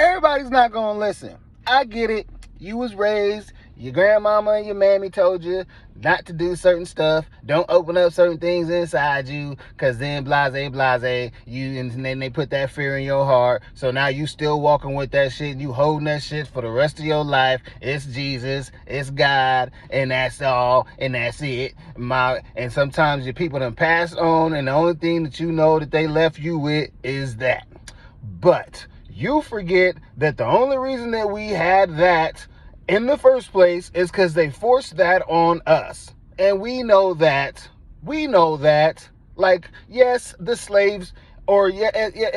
everybody's not gonna listen. I get it. You was raised, your grandmama and your mammy told you not to do certain stuff. Don't open up certain things inside you, cause then blase, you, and then they put that fear in your heart. So now you still walking with that shit, and you holding that shit for the rest of your life. It's Jesus, it's God, and that's all, and that's it. And sometimes your people done passed on, and the only thing that you know that they left you with is that. But you forget that the only reason that we had that in the first place is because they forced that on us. And we know that. Like, yes, the slaves, or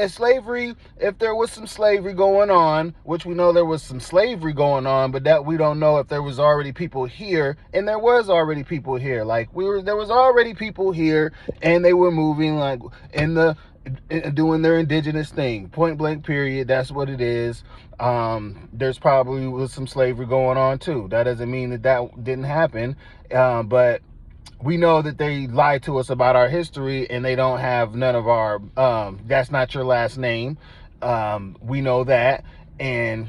slavery, if there was some slavery going on, which we know there was some slavery going on, but that we don't know if there was already people here. And there was already people here. Like, there was already people here, and they were moving, like, doing their indigenous thing, point blank period. That's what it is. There's probably was some slavery going on too. That doesn't mean that didn't happen, but we know that they lied to us about our history, and they don't have none of our that's not your last name. We know that. And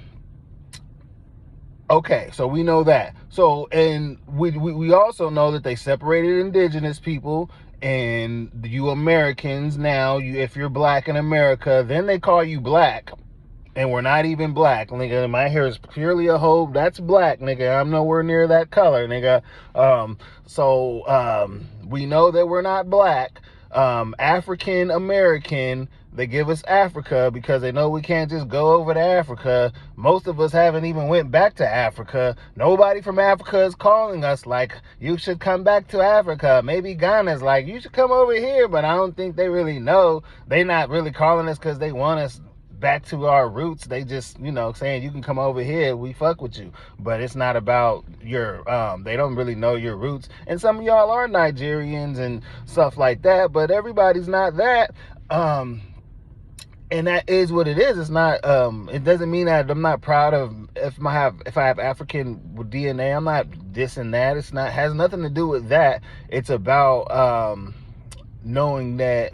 okay, so we know that. So, and we also know that they separated indigenous people. And you Americans now, if you're black in America, then they call you black, and we're not even black, nigga. My hair is purely a hoe. That's black, nigga. I'm nowhere near that color, nigga. We know that we're not black. African American, they give us Africa because they know we can't just go over to Africa. Most of us haven't even went back to Africa. Nobody from Africa is calling us like, you should come back to Africa. Maybe Ghana's like, you should come over here, but I don't think they really know. They're not really calling us because they want us back to our roots. They just, saying you can come over here, we fuck with you. But it's not about your, they don't really know your roots. And some of y'all are Nigerians and stuff like that, but everybody's not that. And that is what it is. It's not, it doesn't mean that I'm not proud of, if I have African DNA, I'm not this and that. It's not, has nothing to do with that. It's about, knowing that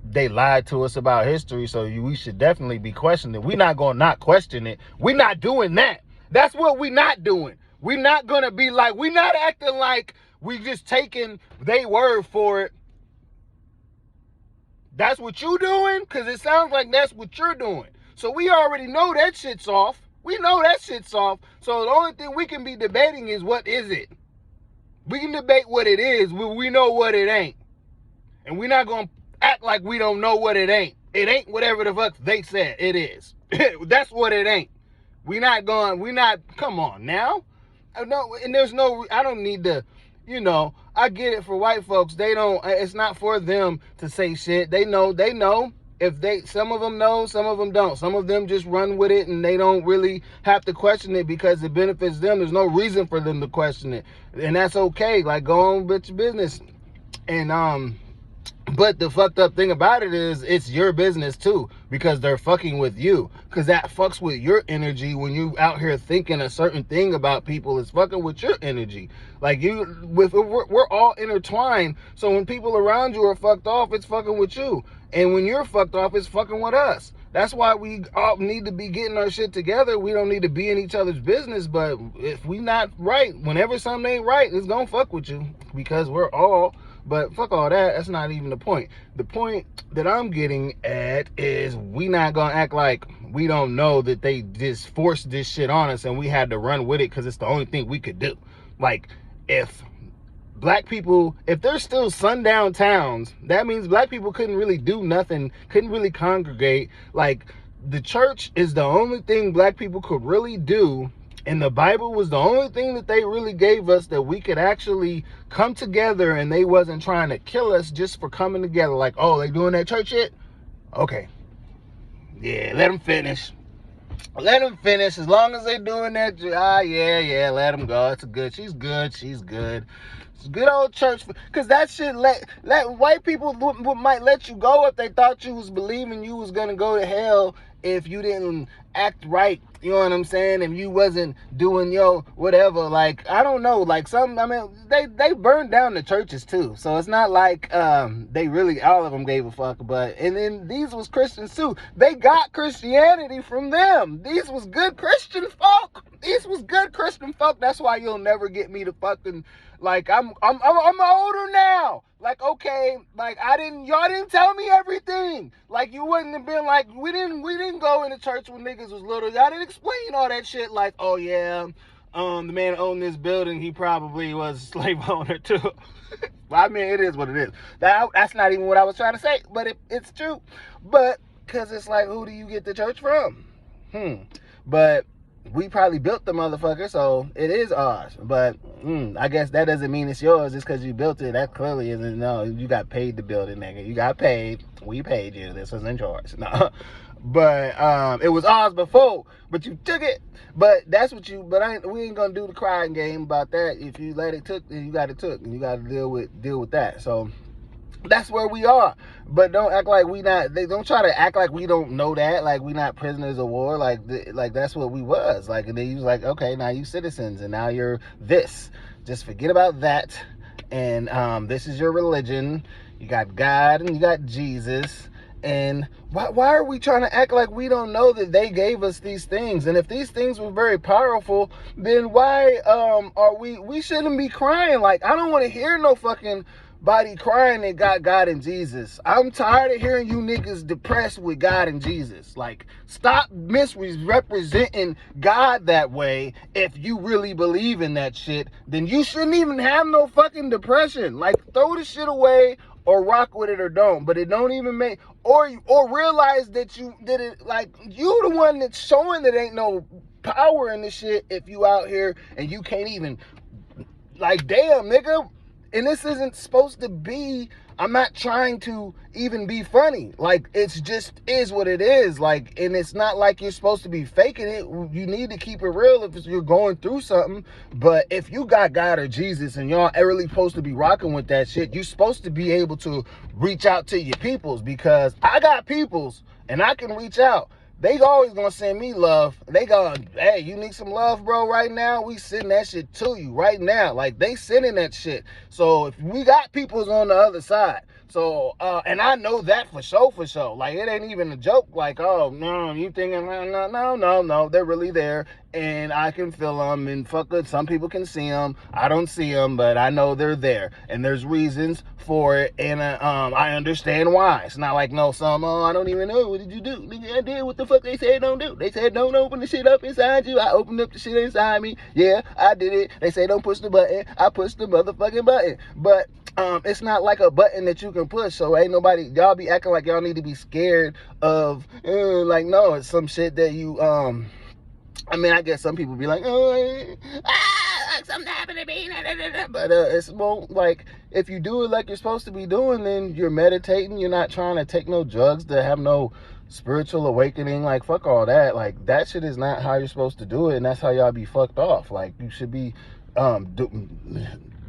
they lied to us about history, so we should definitely be questioning it. We're not going to not question it. We're not doing that. That's what we're not doing. We're not going to be like, we're not acting like we just taking their word for it. That's what you doing? Because it sounds like that's what you're doing. So we already know that shit's off. We know that shit's off. So the only thing we can be debating is, what is it? We can debate what it is. We know what it ain't. And we're not going to act like we don't know what it ain't. It ain't whatever the fuck they said it is. That's what it ain't. Come on now. No, and there's no, I don't need to, I get it for white folks. It's not for them to say shit. They know. Some of them know, some of them don't. Some of them just run with it, and they don't really have to question it because it benefits them. There's no reason for them to question it. And that's okay. Like, go on with your business. And, but the fucked up thing about it is, it's your business too, because they're fucking with you. Because that fucks with your energy when you out here thinking a certain thing about people. It's fucking with your energy. Like, we're all intertwined. So when people around you are fucked off, it's fucking with you. And when you're fucked off, it's fucking with us. That's why we all need to be getting our shit together. We don't need to be in each other's business. But if we not right, whenever something ain't right, it's gonna fuck with you, because we're all. But fuck all that. That's not even the point. The point that I'm getting at is, we not gonna act like we don't know that they just forced this shit on us and we had to run with it because it's the only thing we could do. Like, if black people, if there's still sundown towns, that means black people couldn't really do nothing, couldn't really congregate. Like, the church is the only thing black people could really do. And the Bible was the only thing that they really gave us that we could actually come together, and they wasn't trying to kill us just for coming together. Like, oh, they doing that church shit? Okay. Yeah, let them finish. Let them finish. As long as they doing that, yeah, let them go. It's good. She's good. Good old church, because that shit let white people might let you go if they thought you was believing you was gonna go to hell if you didn't act right. You know what I'm saying? If you wasn't doing your whatever, like I don't know, like they burned down the churches too, so it's not like they really all of them gave a fuck. But and then these was Christians too. They got Christianity from them. These was good Christian folk. These was good Christian folk. That's why you'll never get me to fucking like I'm older now. Like, okay, like y'all didn't tell me everything. Like you wouldn't have been like, we didn't go into church when niggas was little. Y'all didn't explain all that shit like, oh yeah, the man who owned this building, he probably was a slave owner too. Well, I mean, it is what it is. That's not even what I was trying to say, but it's true. But, cause it's like, who do you get the church from? But we probably built the motherfucker, so it is ours. But I guess that doesn't mean it's yours just because you built it. That clearly isn't. No, you got paid to build it, nigga. You got paid. We paid you. This wasn't yours. No. But it was ours before, but you took it. But that's what you. But we ain't gonna do the crying game about that. If you let it took, then you got it took, and you got to deal with that. So that's where we are. But don't act like we not. They don't try to act like we don't know that. Like we not prisoners of war. Like that's what we was. Like, and then you was like, okay, now you citizens, and now you're this. Just forget about that. And this is your religion. You got God and you got Jesus. And why are we trying to act like we don't know that they gave us these things? And if these things were very powerful, then why are we shouldn't be crying? Like, I don't want to hear no fucking body crying that got God and Jesus. I'm tired of hearing you niggas depressed with God and Jesus. Like, stop misrepresenting God that way. If you really believe in that shit, then you shouldn't even have no fucking depression. Like, throw the shit away or rock with it or don't. But it don't even make, or realize that you did it. Like, you the one that's showing that ain't no power in this shit if you out here and you can't even, like, damn, nigga. And this isn't supposed to be, I'm not trying to even be funny. Like, it's just is what it is. Like, and it's not like you're supposed to be faking it. You need to keep it real if you're going through something. But if you got God or Jesus and y'all are really supposed to be rocking with that shit, you're supposed to be able to reach out to your peoples, because I got peoples and I can reach out. They always gonna send me love. They going, hey, you need some love, bro, right now? We sending that shit to you right now. Like, they sending that shit. So if we got peoples on the other side. So, and I know that for sure. Like, it ain't even a joke. Like, oh, no, you thinking, no, they're really there. And I can feel them, and fuck it, some people can see them. I don't see them, but I know they're there. And there's reasons for it, and I understand why. It's not like, no, I don't even know. What did you do? I did what the fuck they said don't do. They said don't open the shit up inside you. I opened up the shit inside me. Yeah, I did it. They say don't push the button. I pushed the motherfucking button. But it's not like a button that you can push, so ain't nobody, y'all be acting like y'all need to be scared of, like, no, it's some shit that you, I mean, I guess some people be like, like something happened to me, but it's more like, if you do it like you're supposed to be doing, then you're meditating, you're not trying to take no drugs to have no spiritual awakening. Like, fuck all that. Like, that shit is not how you're supposed to do it, and that's how y'all be fucked off. Like, you should be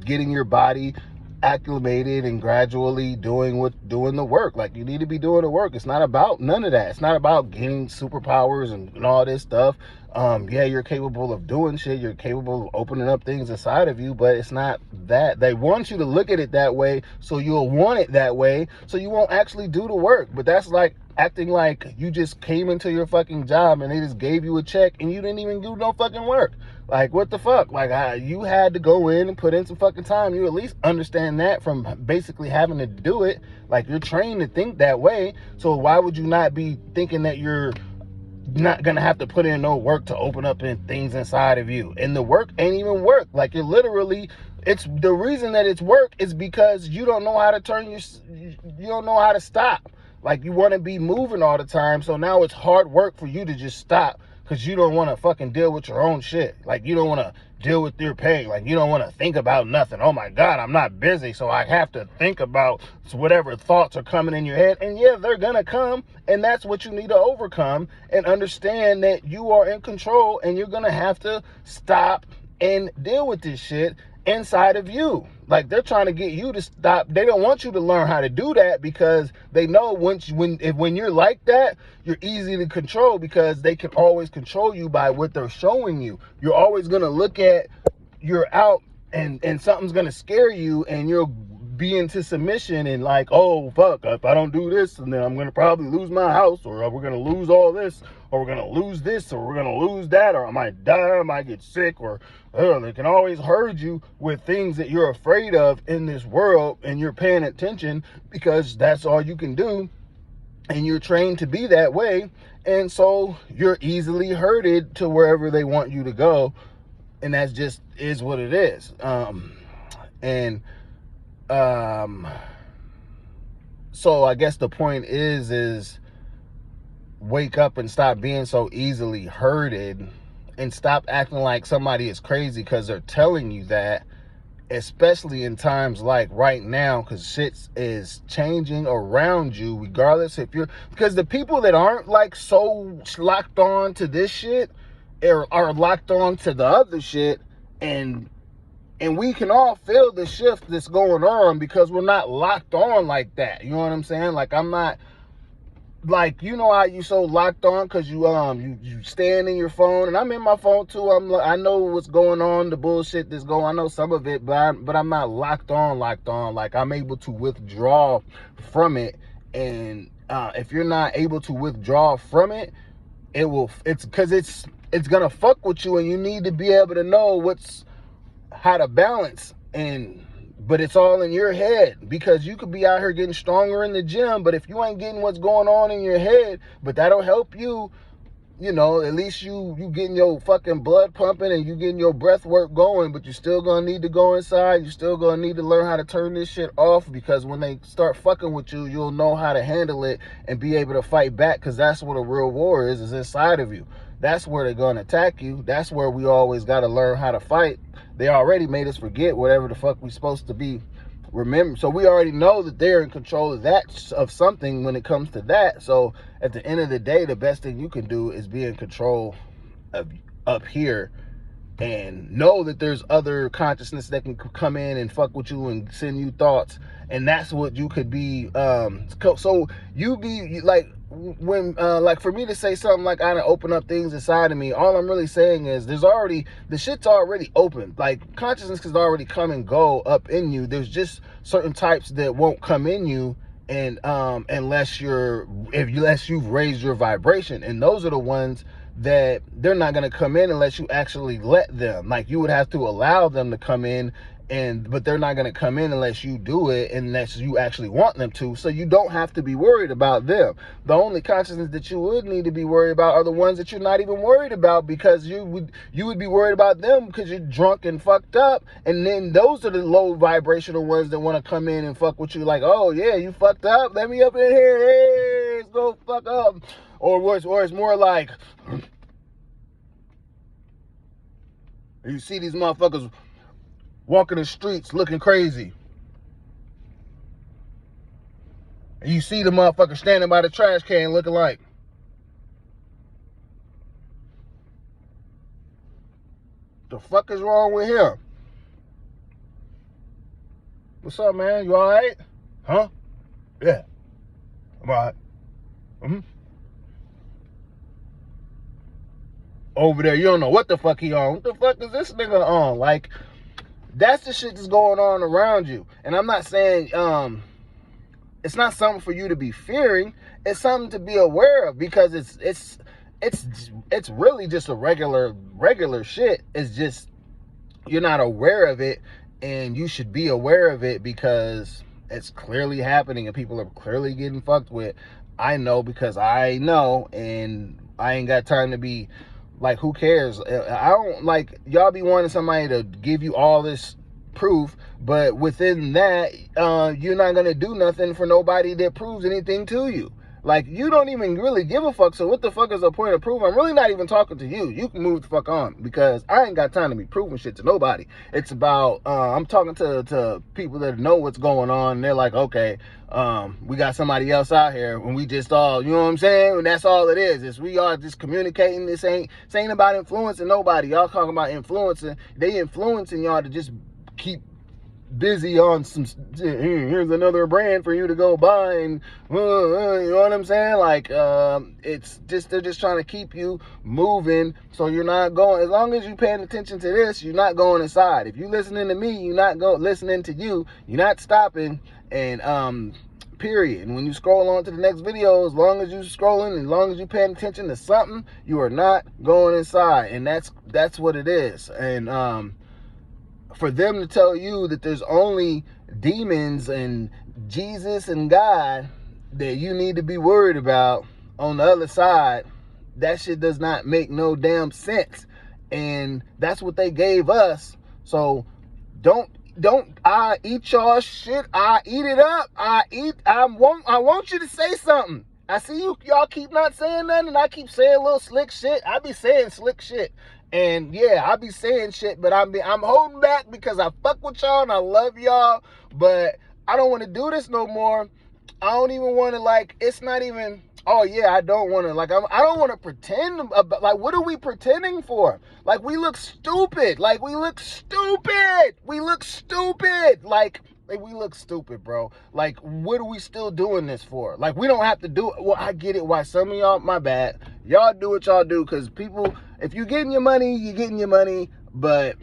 getting your body acclimated and gradually doing the work. Like, you need to be doing the work. It's not about none of that. It's not about getting superpowers and all this stuff. Yeah, you're capable of doing shit. You're capable of opening up things inside of you, but it's not that. They want you to look at it that way, so you'll want it that way, so you won't actually do the work. But that's like acting like you just came into your fucking job and they just gave you a check and you didn't even do no fucking work. Like, what the fuck? Like, you had to go in and put in some fucking time. You at least understand that from basically having to do it. Like, you're trained to think that way. So why would you not be thinking that you're not gonna have to put in no work to open up in things inside of you? And the work ain't even work. Like, you're literally, it's the reason that it's work is because you don't know how to you don't know how to stop. Like, you want to be moving all the time, so now it's hard work for you to just stop, because you don't want to fucking deal with your own shit. Like, you don't want to deal with your pain. Like, you don't want to think about nothing. Oh my God, I'm not busy, so I have to think about whatever thoughts are coming in your head. And yeah, they're gonna come, and that's what you need to overcome, and understand that you are in control, and you're gonna have to stop and deal with this shit inside of you. Like, they're trying to get you to stop. They don't want you to learn how to do that, because they know when you're like that, you're easy to control, because they can always control you by what they're showing you. You're always going to look at, you're out, and something's going to scare you, and you'll be into submission, and like, oh fuck, if I don't do this, and then I'm going to probably lose my house, or we're going to lose all this, or we're going to lose this, or we're going to lose that, or I might die, I might get sick, or they can always herd you with things that you're afraid of in this world, and you're paying attention because that's all you can do, and you're trained to be that way, and so you're easily herded to wherever they want you to go, and that's just is what it is. So I guess the point is wake up and stop being so easily herded, and stop acting like somebody is crazy because they're telling you that, especially in times like right now, because shit is changing around you, regardless if you're, because the people that aren't like so locked on to this shit are locked on to the other shit, and we can all feel the shift that's going on because we're not locked on like that. You know what I'm saying? Like, I'm not, like, you know how you so locked on because you stand in your phone, and I'm in my phone too. I know what's going on, the bullshit that's going on. I know some of it, but I'm not locked on. Like, I'm able to withdraw from it. And if you're not able to withdraw from it, it's because it's gonna fuck with you, and you need to be able to know how to balance. But it's all in your head, because you could be out here getting stronger in the gym, but if you ain't getting what's going on in your head, but that'll help you, you know, at least you getting your fucking blood pumping and you getting your breath work going, but you still gonna need to go inside. You still gonna need to learn how to turn this shit off, because when they start fucking with you, you'll know how to handle it and be able to fight back, because that's what a real war is inside of you. That's where they're gonna attack you. That's where we always gotta learn how to fight. They already made us forget whatever the fuck we supposed to be. Remember, so we already know that they're in control of something when it comes to that. So at the end of the day, the best thing you can do is be in control of up here, and know that there's other consciousness that can come in and fuck with you and send you thoughts, and that's what you could be. So you be like, when like, for me to say something like I done open up things inside of me, all I'm really saying is the shit's already open. Like, consciousness can already come and go up in you. There's just certain types that won't come in you, and unless you've raised your vibration, and those are the ones that they're not going to come in unless you actually let them. Like, you would have to allow them to come in, but they're not going to come in unless you do it, unless you actually want them to. So you don't have to be worried about them. The only consciousness that you would need to be worried about are the ones that you're not even worried about, because you would be worried about them because you're drunk and fucked up. And then those are the low vibrational ones that want to come in and fuck with you, like, oh yeah, you fucked up, let me up in here, hey, let's go fuck up. Or it's more like, you see these motherfuckers walking the streets looking crazy, and you see the motherfucker standing by the trash can looking like, the fuck is wrong with him? What's up, man? You alright? Huh? Yeah, I'm alright. Over there, you don't know what the fuck he on. What the fuck is this nigga on? Like, that's the shit that's going on around you. And I'm not saying it's not something for you to be fearing. It's something to be aware of, because it's really just a regular shit. It's just you're not aware of it, and you should be aware of it, because it's clearly happening and people are clearly getting fucked with. I know, because I know, and I ain't got time to be like, who cares? I don't, like, y'all be wanting somebody to give you all this proof, but within that, you're not gonna do nothing for nobody that proves anything to you. Like, you don't even really give a fuck, so what the fuck is the point of proof? I'm really not even talking to you. You can move the fuck on, because I ain't got time to be proving shit to nobody. It's about, I'm talking to people that know what's going on, and they're like, okay, we got somebody else out here, and we just all, you know what I'm saying? And that's all it is we are just communicating. This ain't about influencing nobody. Y'all talking about influencing. They influencing y'all to just keep busy on some, here's another brand for you to go buy, and you know what I'm saying? Like, it's just, they're just trying to keep you moving, so you're not going, as long as you're paying attention to this, you're not going inside. If you're listening to me, you're not listening to you, you're not stopping, and period. And when you scroll on to the next video, as long as you're scrolling, as long as you're paying attention to something, you are not going inside, and that's what it is. And for them to tell you that there's only demons and Jesus and God that you need to be worried about on the other side, that shit does not make no damn sense. And that's what they gave us. So don't I eat y'all shit, I eat it up. I want you to say something. I see y'all keep not saying nothing, and I keep saying little slick shit. I be saying slick shit. And yeah, I be saying shit, but I'm holding back because I fuck with y'all and I love y'all, but I don't want to do this no more. I don't even want to, like, it's not even, oh yeah, I don't want to, like, I don't want to pretend about, like, what are we pretending for? Like, we look stupid. Like, we look stupid. We look stupid. Like, we look stupid, bro. Like, what are we still doing this for? Like, we don't have to do it. Well, I get it why some of y'all, my bad, y'all do what y'all do, because people, if you're getting your money, you're getting your money. But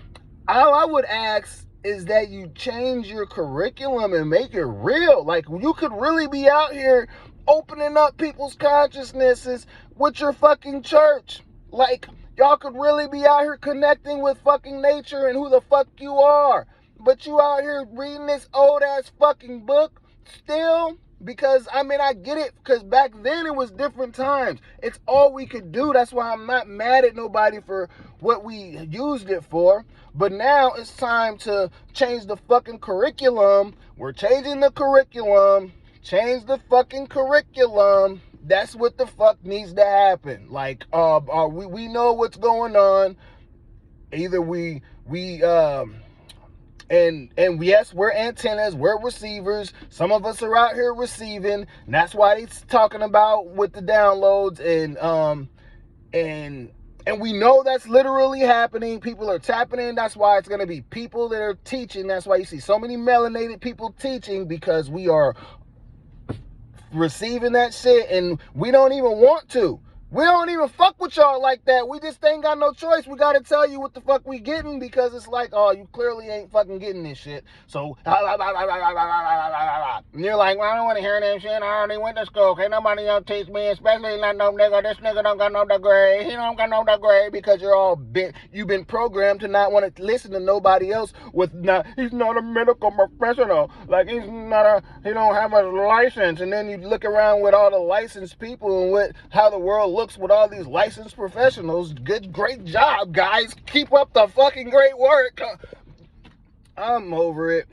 all I would ask is that you change your curriculum and make it real. Like, you could really be out here opening up people's consciousnesses with your fucking church. Like, y'all could really be out here connecting with fucking nature and who the fuck you are. But you out here reading this old ass fucking book still? Because, I mean, I get it, because back then it was different times. It's all we could do. That's why I'm not mad at nobody for what we used it for. But now it's time to change the fucking curriculum. We're changing the curriculum. Change the fucking curriculum. That's what the fuck needs to happen. Like, we know what's going on. Either and yes, we're antennas, we're receivers. Some of us are out here receiving, and that's why he's talking about with the downloads, and we know that's literally happening. People are tapping in. That's why it's going to be people that are teaching. That's why you see so many melanated people teaching, because we are receiving that shit, and we don't even want to. We don't even fuck with y'all like that. We just ain't got no choice. We got to tell you what the fuck we getting, because it's like, oh, you clearly ain't fucking getting this shit. So, and you're like, well, I don't want to hear that shit. I already went to school. Can't nobody else teach me, especially not no nigga. This nigga don't got no degree. He don't got no degree, because you've been programmed to not want to listen to nobody else he's not a medical professional. Like, he don't have a license. And then you look around with all the licensed people and how the world looks with all these licensed professionals. Great job, guys. Keep up the fucking great work. I'm over it.